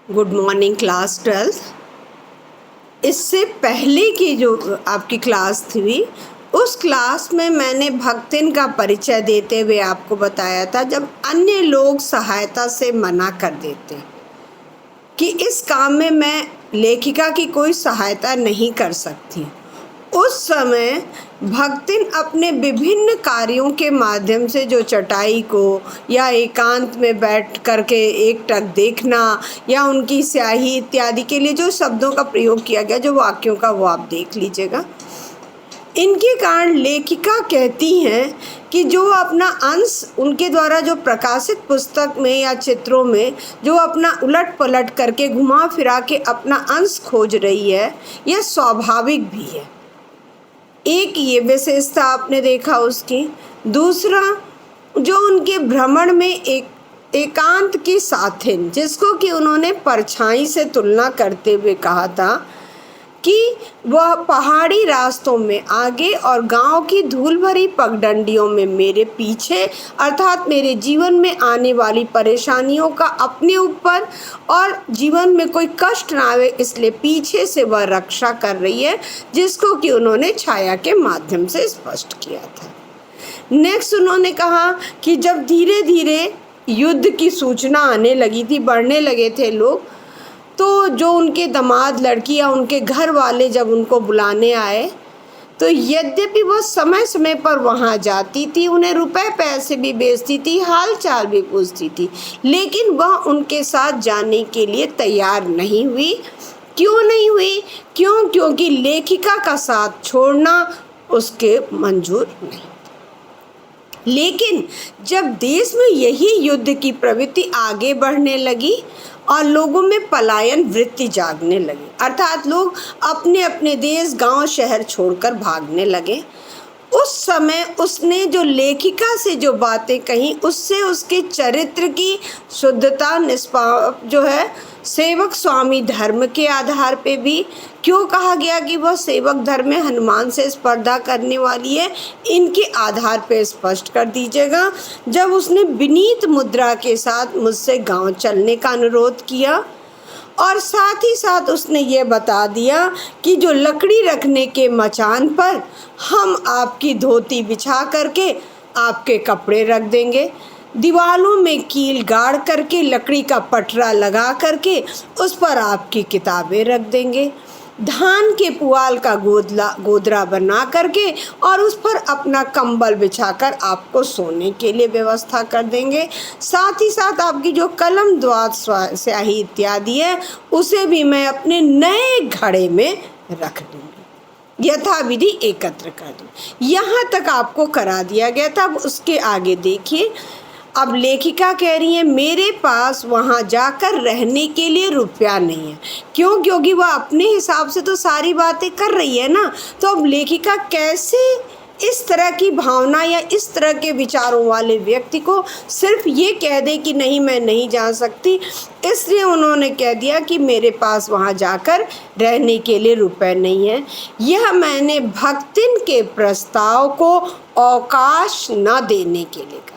Good morning class 12। इससे पहले की जो आपकी क्लास थी उस क्लास में मैंने भक्तिन का परिचय देते हुए आपको बताया था जब अन्य लोग सहायता से मना कर देते कि इस काम में मैं लेखिका की कोई सहायता नहीं कर सकती। उस समय भक्तिन अपने विभिन्न कार्यों के माध्यम से जो चटाई को या एकांत में बैठ करके एकटक देखना या उनकी स्याही इत्यादि के लिए जो शब्दों का प्रयोग किया गया, जो वाक्यों का, वो आप देख लीजिएगा। इनके कारण लेखिका कहती हैं कि जो अपना अंश उनके द्वारा जो प्रकाशित पुस्तक में या चित्रों में जो अपना उलट पलट करके घुमा फिरा के अपना अंश खोज रही है, यह स्वाभाविक भी है। एक ये विशेषता आपने देखा उसकी। दूसरा, जो उनके भ्रमण में एकांत की साथिन, जिसको कि उन्होंने परछाई से तुलना करते हुए कहा था कि वह पहाड़ी रास्तों में आगे और गांव की धूल भरी पगडंडियों में मेरे पीछे, अर्थात मेरे जीवन में आने वाली परेशानियों का अपने ऊपर और जीवन में कोई कष्ट ना आवे इसलिए पीछे से वह रक्षा कर रही है, जिसको कि उन्होंने छाया के माध्यम से स्पष्ट किया था। नेक्स्ट उन्होंने कहा कि जब धीरे धीरे युद्ध की सूचना आने लगी थी, बढ़ने लगे थे लोग, तो जो उनके दामाद लड़की या उनके घर वाले जब उनको बुलाने आए तो यद्यपि वह समय समय पर वहाँ जाती थी, उन्हें रुपए पैसे भी बेचती थी, हाल चाल भी पूछती थी, लेकिन वह उनके साथ जाने के लिए तैयार नहीं हुई। क्यों नहीं हुई? क्योंकि लेखिका का साथ छोड़ना उसके मंजूर नहीं। लेकिन जब देश में यही युद्ध की प्रवृत्ति आगे बढ़ने लगी और लोगों में पलायन वृत्ति जागने लगी, अर्थात लोग अपने अपने देश, गांव, शहर छोड़कर भागने लगे, उस समय उसने जो लेखिका से जो बातें कही उससे उसके चरित्र की शुद्धता, जो है सेवक स्वामी धर्म के आधार पे भी, क्यों कहा गया कि वह सेवक धर्म में हनुमान से स्पर्धा करने वाली है, इनके आधार पे स्पष्ट कर दीजिएगा। जब उसने विनीत मुद्रा के साथ मुझसे गांव चलने का अनुरोध किया और साथ ही साथ उसने ये बता दिया कि जो लकड़ी रखने के मचान पर हम आपकी धोती बिछा करके आपके कपड़े रख देंगे, दीवालों में कील गाड़ करके लकड़ी का पटरा लगा करके उस पर आपकी किताबें रख देंगे, धान के पुआल का गोदरा बना करके और उस पर अपना कंबल बिछाकर आपको सोने के लिए व्यवस्था कर देंगे, साथ ही साथ आपकी जो कलम, द्वात, स्याही इत्यादि है उसे भी मैं अपने नए घड़े में रख दूँगी, यथाविधि एकत्र कर दूँ। यहाँ तक आपको करा दिया गया था। अब उसके आगे देखिए, अब लेखिका कह रही है मेरे पास वहाँ जाकर रहने के लिए रुपया नहीं है। क्योंकि वह अपने हिसाब से तो सारी बातें कर रही है ना, तो अब लेखिका कैसे इस तरह की भावना या इस तरह के विचारों वाले व्यक्ति को सिर्फ ये कह दे कि नहीं मैं नहीं जा सकती। इसलिए उन्होंने कह दिया कि मेरे पास वहाँ जाकर रहने के लिए रुपए नहीं है। यह मैंने भक्तिन के प्रस्ताव को अवकाश न देने के लिए कहा,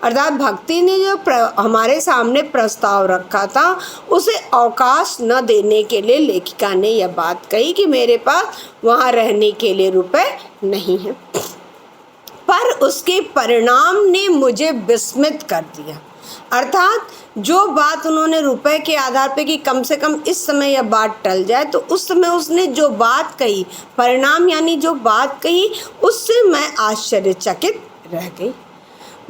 अर्थात भक्ति ने जो हमारे सामने प्रस्ताव रखा था उसे अवकाश न देने के लिए लेखिका ने यह बात कही कि मेरे पास वहाँ रहने के लिए रुपए नहीं है। पर उसके परिणाम ने मुझे विस्मित कर दिया, अर्थात जो बात उन्होंने रुपए के आधार पे कि कम से कम इस समय यह बात टल जाए, तो उस समय उसने जो बात कही, परिणाम यानी जो बात कही, उससे मैं आश्चर्यचकित रह गई।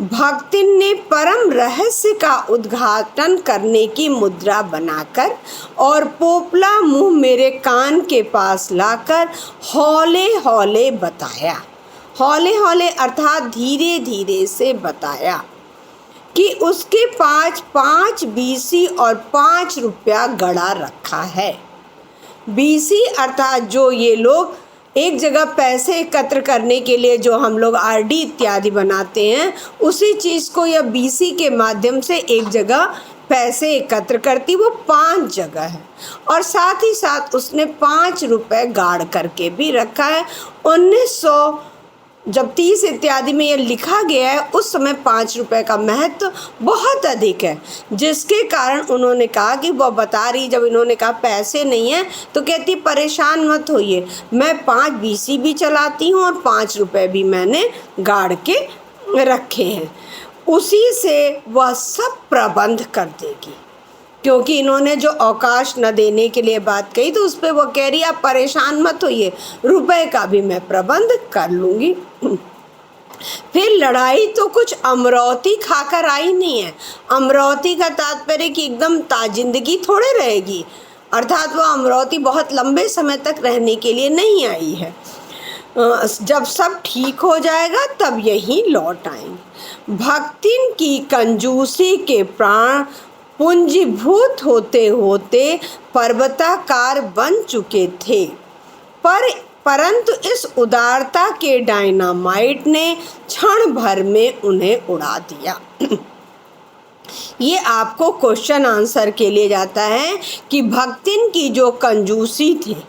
भक्तिन ने परम रहस्य का उद्घाटन करने की मुद्रा बनाकर और पोपला मुंह मेरे कान के पास लाकर हौले हौले बताया, हौले हौले अर्थात धीरे धीरे से बताया कि उसके पास 5 बीसी और 5 रुपया गड़ा रखा है। बीसी अर्थात जो ये लोग एक जगह पैसे एकत्र करने के लिए जो हम लोग आरडी इत्यादि बनाते हैं, उसी चीज़ को यह बीसी के माध्यम से एक जगह पैसे एकत्र करती, वो 5 जगह है। और साथ ही साथ उसने 5 रुपए गाड़ करके भी रखा है। 1900 जब 30 इत्यादि में यह लिखा गया है उस समय 5 रुपए का महत्व बहुत अधिक है, जिसके कारण उन्होंने कहा कि वह बता रही, जब इन्होंने कहा पैसे नहीं है तो कहती परेशान मत होइए, मैं 5 बीसी भी चलाती हूँ और 5 रुपए भी मैंने गाड़ के रखे हैं, उसी से वह सब प्रबंध कर देगी। क्योंकि इन्होंने जो अवकाश न देने के लिए बात कही तो उस पर वो कह रही आप परेशान मत होइए, रुपए का भी मैं प्रबंध कर लूँगी। फिर लड़ाई तो कुछ अमरौती खाकर आई नहीं है। अमरौती का तात्पर्य कि एकदम ताजिंदगी थोड़े रहेगी, अर्थात वो अमरौती बहुत लंबे समय तक रहने के लिए नहीं आई है। जब सब ठीक हो जाएगा तब यहीं लौट आएंगे। भक्तिन की कंजूसी के प्राण पूंजीभूत होते होते पर्वताकार बन चुके थे, परंतु इस उदारता के डायनामाइट ने क्षण भर में उन्हें उड़ा दिया। ये आपको क्वेश्चन आंसर के लिए जाता है कि भक्तिन की जो कंजूसी थी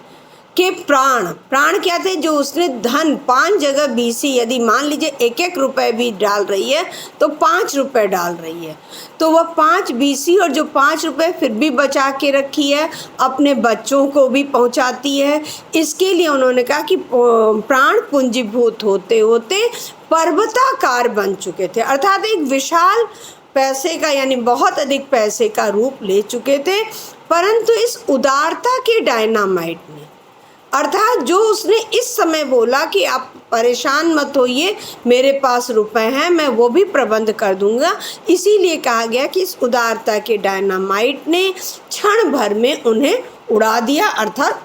के प्राण क्या थे, जो उसने धन 5 जगह बीसी, यदि मान लीजिए 1-1 रुपए भी डाल रही है तो 5 रुपए डाल रही है, तो वह 5 बीसी और जो 5 रुपए फिर भी बचा के रखी है, अपने बच्चों को भी पहुंचाती है। इसके लिए उन्होंने कहा कि प्राण पूंजीभूत होते होते पर्वताकार बन चुके थे, अर्थात एक विशाल पैसे का यानी बहुत अधिक पैसे का रूप ले चुके थे, परंतु इस उदारता के डायनामाइट ने, अर्थात जो उसने इस समय बोला कि आप परेशान मत होइए, मेरे पास रुपए हैं, मैं वो भी प्रबंध कर दूंगा, इसीलिए कहा गया कि इस उदारता के डायनामाइट ने क्षण भर में उन्हें उड़ा दिया, अर्थात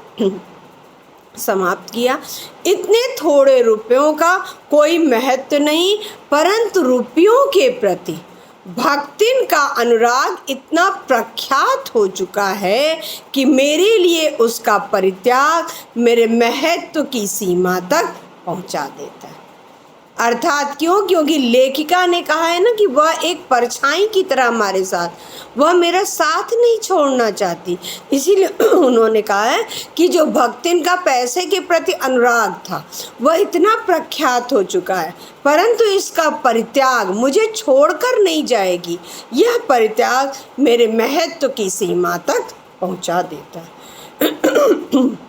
समाप्त किया। इतने थोड़े रुपयों का कोई महत्व नहीं, परंतु रुपयों के प्रति भक्तिन का अनुराग इतना प्रख्यात हो चुका है कि मेरे लिए उसका परित्याग मेरे महत्व की सीमा तक पहुंचा देता है। अर्थात क्योंकि लेखिका ने कहा है ना कि वह एक परछाई की तरह हमारे साथ, वह मेरा साथ नहीं छोड़ना चाहती, इसीलिए उन्होंने कहा है कि जो भक्तिन का पैसे के प्रति अनुराग था वह इतना प्रख्यात हो चुका है, परंतु इसका परित्याग मुझे छोड़कर नहीं जाएगी, यह परित्याग मेरे महत्व की सीमा तक पहुंचा देता है।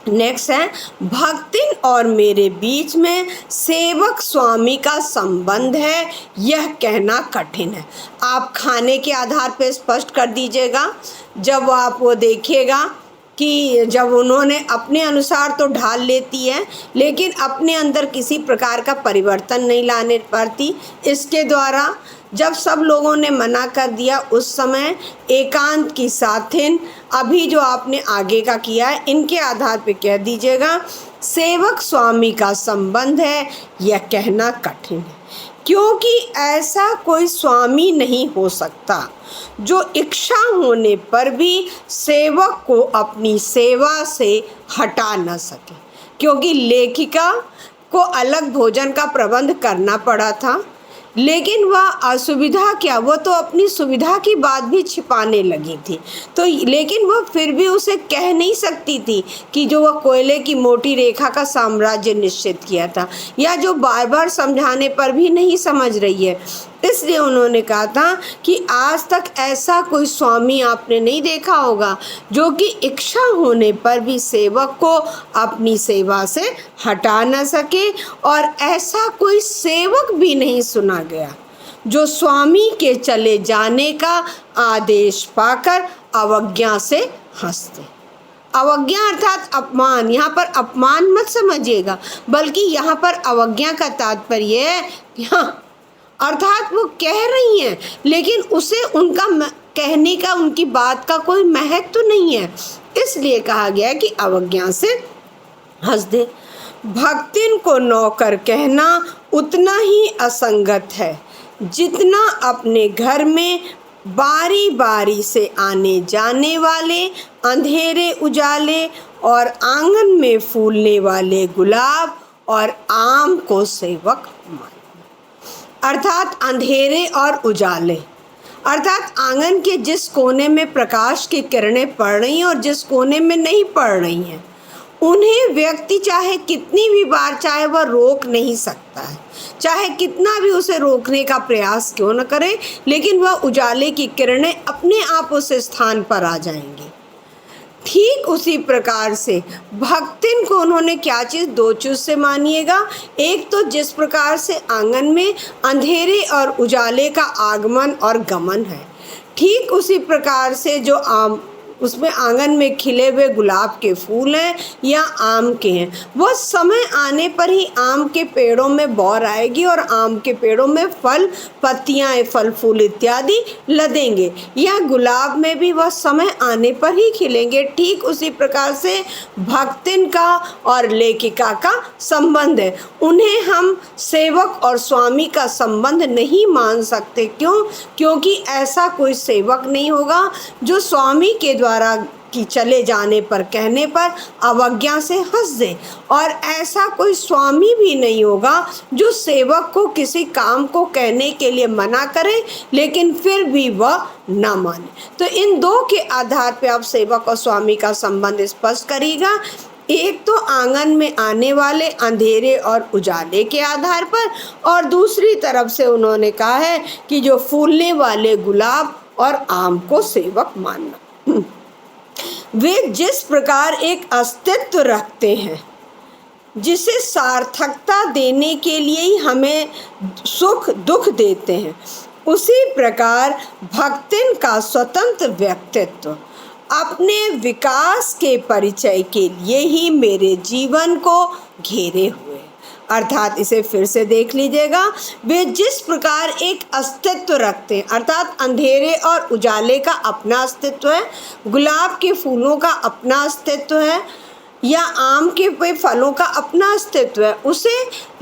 नेक्स्ट है, भक्तिन और मेरे बीच में सेवक स्वामी का संबंध है, यह कहना कठिन है। आप खाने के आधार पर स्पष्ट कर दीजिएगा। जब आप वो देखिएगा कि जब उन्होंने अपने अनुसार तो ढाल लेती है, लेकिन अपने अंदर किसी प्रकार का परिवर्तन नहीं लाने पाती, इसके द्वारा जब सब लोगों ने मना कर दिया उस समय एकांत की साथिन, अभी जो आपने आगे का किया है इनके आधार पे कह दीजिएगा सेवक स्वामी का संबंध है, यह कहना कठिन है, क्योंकि ऐसा कोई स्वामी नहीं हो सकता जो इच्छा होने पर भी सेवक को अपनी सेवा से हटा न सके। क्योंकि लेखिका को अलग भोजन का प्रबंध करना पड़ा था, लेकिन वह असुविधा क्या, वह तो अपनी सुविधा की बात भी छिपाने लगी थी, तो लेकिन वह फिर भी उसे कह नहीं सकती थी कि जो वह कोयले की मोटी रेखा का साम्राज्य निश्चित किया था, या जो बार बार समझाने पर भी नहीं समझ रही है। इसलिए उन्होंने कहा था कि आज तक ऐसा कोई स्वामी आपने नहीं देखा होगा जो कि इच्छा होने पर भी सेवक को अपनी सेवा से हटा न सके, और ऐसा कोई सेवक भी नहीं सुना गया जो स्वामी के चले जाने का आदेश पाकर अवज्ञा से हंसते। अवज्ञा अर्थात अपमान, यहाँ पर अपमान मत समझिएगा, बल्कि यहाँ पर अवज्ञा का तात्पर्य है हाँ, अर्थात वो कह रही हैं लेकिन उसे उनका कहने का, उनकी बात का कोई महत्व नहीं है, इसलिए कहा गया कि अवज्ञा से हंस दे। भक्तिन को नौकर कहना उतना ही असंगत है जितना अपने घर में बारी बारी से आने जाने वाले अंधेरे उजाले और आंगन में फूलने वाले गुलाब और आम को सेवक मानना। अर्थात अंधेरे और उजाले, अर्थात आंगन के जिस कोने में प्रकाश की किरणें पड़ रही हैं और जिस कोने में नहीं पड़ रही हैं, उन्हें व्यक्ति चाहे कितनी भी बार चाहे वह रोक नहीं सकता है, चाहे कितना भी उसे रोकने का प्रयास क्यों न करे, लेकिन वह उजाले की किरणें अपने आप उस स्थान पर आ जाएंगी। ठीक उसी प्रकार से भक्तिन को उन्होंने क्या चीज़, दो चीज़ से मानिएगा। एक तो जिस प्रकार से आंगन में अंधेरे और उजाले का आगमन और गमन है, ठीक उसी प्रकार से जो उसमें आंगन में खिले हुए गुलाब के फूल हैं या आम के हैं, वह समय आने पर ही आम के पेड़ों में बौर आएगी और आम के पेड़ों में फल, पत्तियां, फल फूल इत्यादि लदेंगे। या गुलाब में भी वह समय आने पर ही खिलेंगे। ठीक उसी प्रकार से भक्तिन का और लेखिका का संबंध है। उन्हें हम सेवक और स्वामी का संबंध नहीं मान सकते। क्यों? क्योंकि ऐसा कोई सेवक नहीं होगा जो स्वामी के द्वारा कि चले जाने पर, कहने पर अवज्ञा से हंस दे, और ऐसा कोई स्वामी भी नहीं होगा जो सेवक को किसी काम को कहने के लिए मना करे लेकिन फिर भी वह ना माने। तो इन दो के आधार पर आप सेवक और स्वामी का संबंध स्पष्ट करिएगा। एक तो आंगन में आने वाले अंधेरे और उजाले के आधार पर, और दूसरी तरफ से उन्होंने कहा है कि जो फूलने वाले गुलाब और आम को सेवक मानना। वे जिस प्रकार एक अस्तित्व रखते हैं जिसे सार्थकता देने के लिए ही हमें सुख दुख देते हैं, उसी प्रकार भक्तिन का स्वतंत्र व्यक्तित्व अपने विकास के परिचय के लिए ही मेरे जीवन को घेरे हुए। अर्थात इसे फिर से देख लीजिएगा। वे जिस प्रकार एक अस्तित्व रखते हैं, अर्थात अंधेरे और उजाले का अपना अस्तित्व है, गुलाब के फूलों का अपना अस्तित्व है या आम के फलों का अपना अस्तित्व है, उसे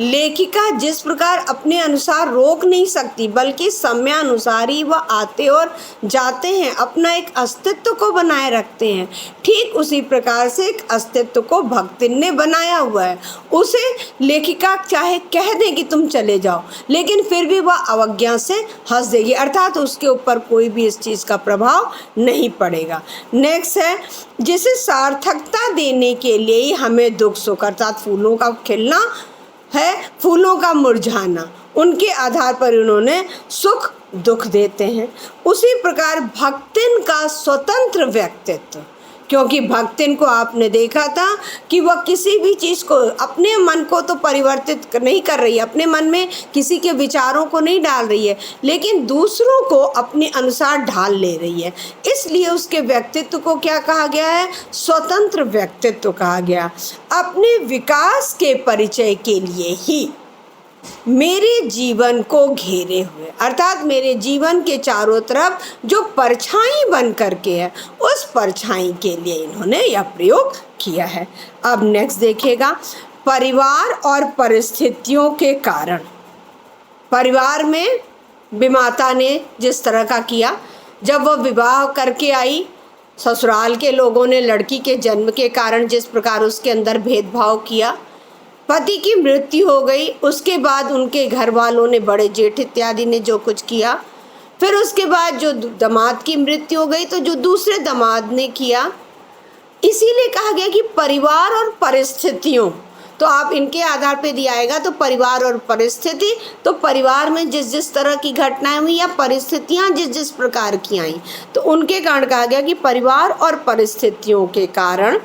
लेखिका जिस प्रकार अपने अनुसार रोक नहीं सकती, बल्कि समयानुसार ही वह आते और जाते हैं, अपना एक अस्तित्व को बनाए रखते हैं। ठीक उसी प्रकार से एक अस्तित्व को भक्तिन ने बनाया हुआ है। उसे लेखिका चाहे कह दे कि तुम चले जाओ, लेकिन फिर भी वह अवज्ञा से हंस देगी, अर्थात उसके ऊपर कोई भी इस चीज़ का प्रभाव नहीं पड़ेगा। नेक्स्ट है, जिसे सार्थकता देने के लिए ही हमें दुख सुख, अर्थात फूलों का खिलना है, फूलों का मुरझाना, उनके आधार पर उन्होंने सुख दुख देते हैं। उसी प्रकार भक्तिन का स्वतंत्र व्यक्तित्व, क्योंकि भक्तिन को आपने देखा था कि वह किसी भी चीज़ को, अपने मन को तो परिवर्तित नहीं कर रही है, अपने मन में किसी के विचारों को नहीं डाल रही है, लेकिन दूसरों को अपने अनुसार ढाल ले रही है। इसलिए उसके व्यक्तित्व को क्या कहा गया है? स्वतंत्र व्यक्तित्व कहा गया। अपने विकास के परिचय के लिए ही मेरे जीवन को घेरे हुए, अर्थात मेरे जीवन के चारों तरफ जो परछाई बन करके है, उस परछाई के लिए इन्होंने यह प्रयोग किया है। अब नेक्स्ट देखिएगा, परिवार और परिस्थितियों के कारण। परिवार में विमाता ने जिस तरह का किया, जब वह विवाह करके आई, ससुराल के लोगों ने लड़की के जन्म के कारण जिस प्रकार उसके अंदर भेदभाव किया, पति की मृत्यु हो गई, उसके बाद उनके घर वालों ने, बड़े जेठ इत्यादि ने जो कुछ किया, फिर उसके बाद जो दामाद की मृत्यु हो गई तो जो दूसरे दामाद ने किया। इसीलिए कहा गया कि परिवार और परिस्थितियों, तो आप इनके आधार पे दिया आएगा तो परिवार और परिस्थिति, तो परिवार में जिस जिस तरह की घटनाएं हुई या परिस्थितियां जिस जिस प्रकार की आई, तो उनके कारण कहा गया कि परिवार और परिस्थितियों के कारण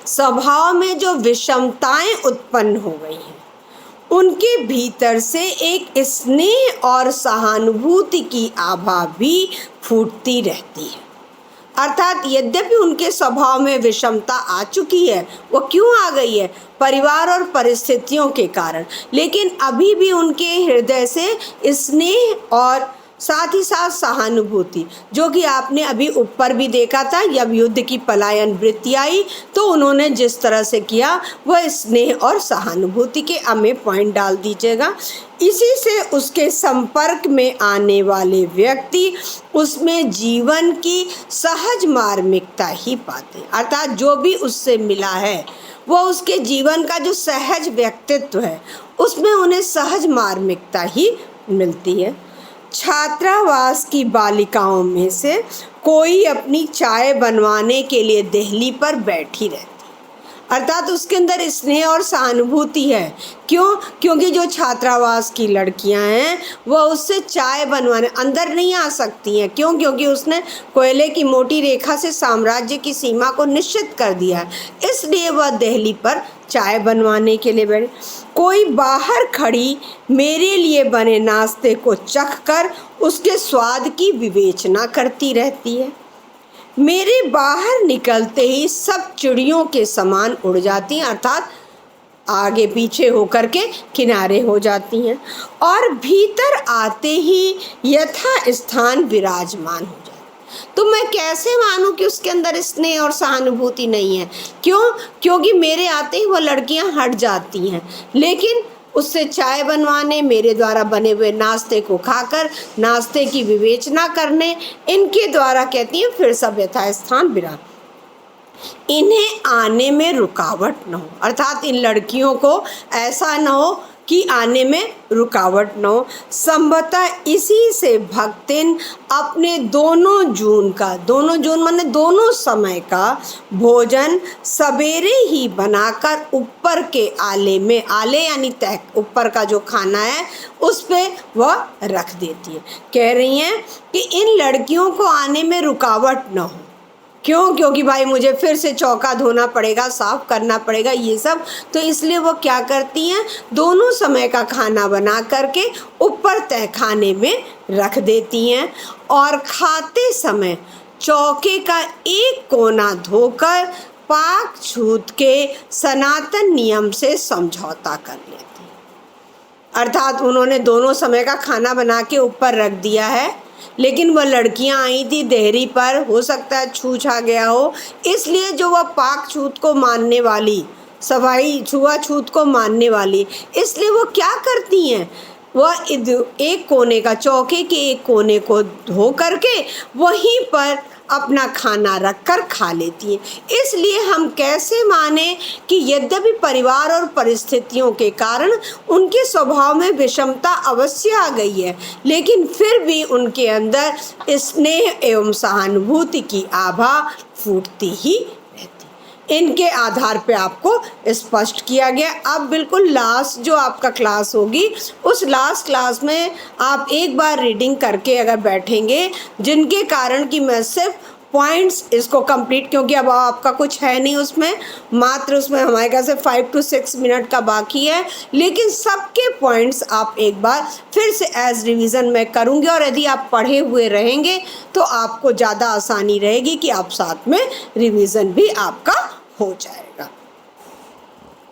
स्वभाव में जो विषमताएं उत्पन्न हो गई हैं, उनके भीतर से एक स्नेह और सहानुभूति की आभा भी फूटती रहती है। अर्थात यद्यपि उनके स्वभाव में विषमता आ चुकी है, वो क्यों आ गई है? परिवार और परिस्थितियों के कारण, लेकिन अभी भी उनके हृदय से स्नेह और साथ ही साथ सहानुभूति, जो कि आपने अभी ऊपर भी देखा था, जब युद्ध की पलायन वृत्ति आई तो उन्होंने जिस तरह से किया, वह स्नेह और सहानुभूति के हमें पॉइंट डाल दीजिएगा। इसी से उसके संपर्क में आने वाले व्यक्ति उसमें जीवन की सहज मार्मिकता ही पाते हैं, अर्थात जो भी उससे मिला है वो उसके जीवन का जो सहज व्यक्तित्व है, उसमें उन्हें सहज मार्मिकता ही मिलती है। छात्रावास की बालिकाओं में से कोई अपनी चाय बनवाने के लिए देहली पर बैठी रहती, अर्थात उसके अंदर स्नेह और सहानुभूति है। क्यों? क्योंकि जो छात्रावास की लड़कियां हैं वह उससे चाय बनवाने अंदर नहीं आ सकती हैं। क्यों? क्योंकि उसने कोयले की मोटी रेखा से साम्राज्य की सीमा को निश्चित कर दिया है, इसलिए वह दहली पर चाय बनवाने के लिए बैठे। कोई बाहर खड़ी मेरे लिए बने नाश्ते को चख कर उसके स्वाद की विवेचना करती रहती है। मेरे बाहर निकलते ही सब चिड़ियों के समान उड़ जाती हैं, अर्थात आगे पीछे होकर के किनारे हो जाती हैं, और भीतर आते ही यथा स्थान विराजमान हो जाती। तो मैं कैसे मानूं कि उसके अंदर स्नेह और सहानुभूति नहीं है? क्यों? क्योंकि मेरे आते ही वो लड़कियां हट जाती हैं, लेकिन उससे चाय बनवाने, मेरे द्वारा बने हुए नाश्ते को खाकर नाश्ते की विवेचना करने, इनके द्वारा कहती हैं फिर सब यथास्थान विराम। इन्हें आने में रुकावट न हो, अर्थात इन लड़कियों को ऐसा न हो कि आने में रुकावट न हो। संभवतः इसी से भक्तिन अपने दोनों जून माने दोनों समय का भोजन सवेरे ही बनाकर ऊपर के आले में, आले यानी तय, ऊपर का जो खाना है उस पे वह रख देती है। कह रही हैं कि इन लड़कियों को आने में रुकावट न हो। क्यों? क्योंकि भाई मुझे फिर से चौका धोना पड़ेगा, साफ करना पड़ेगा, ये सब। तो इसलिए वो क्या करती हैं, दोनों समय का खाना बना करके ऊपर तय खाने में रख देती हैं, और खाते समय चौके का एक कोना धोकर पाक छूत के सनातन नियम से समझौता कर लेती हैं। अर्थात उन्होंने दोनों समय का खाना बना के ऊपर रख दिया है, लेकिन वह लड़कियां आई थी देहरी पर, हो सकता है छूछ आ गया हो, इसलिए जो वह पाक छूत को मानने वाली, सफाई छुआछूत को मानने वाली, इसलिए वो क्या करती हैं, वह एक कोने का, चौके के एक कोने को धो करके वहीं पर अपना खाना रखकर खा लेती है। इसलिए हम कैसे माने कि यद्यपि परिवार और परिस्थितियों के कारण उनके स्वभाव में विषमता अवश्य आ गई है, लेकिन फिर भी उनके अंदर स्नेह एवं सहानुभूति की आभा फूटती ही रहती। इनके आधार पे आपको स्पष्ट किया गया। अब बिल्कुल लास्ट जो आपका क्लास होगी, उस लास्ट क्लास में आप एक बार रीडिंग करके अगर बैठेंगे, जिनके कारण कि मैं सिर्फ पॉइंट्स इसको कंप्लीट, क्योंकि अब आपका कुछ है नहीं उसमें, मात्र उसमें हमारे ख्याल से 5 to 6 मिनट का बाकी है, लेकिन सबके पॉइंट्स आप एक बार फिर से एज रिवीजन में करूँगी, और यदि आप पढ़े हुए रहेंगे तो आपको ज़्यादा आसानी रहेगी कि आप साथ में रिवीजन भी आपका हो जाएगा।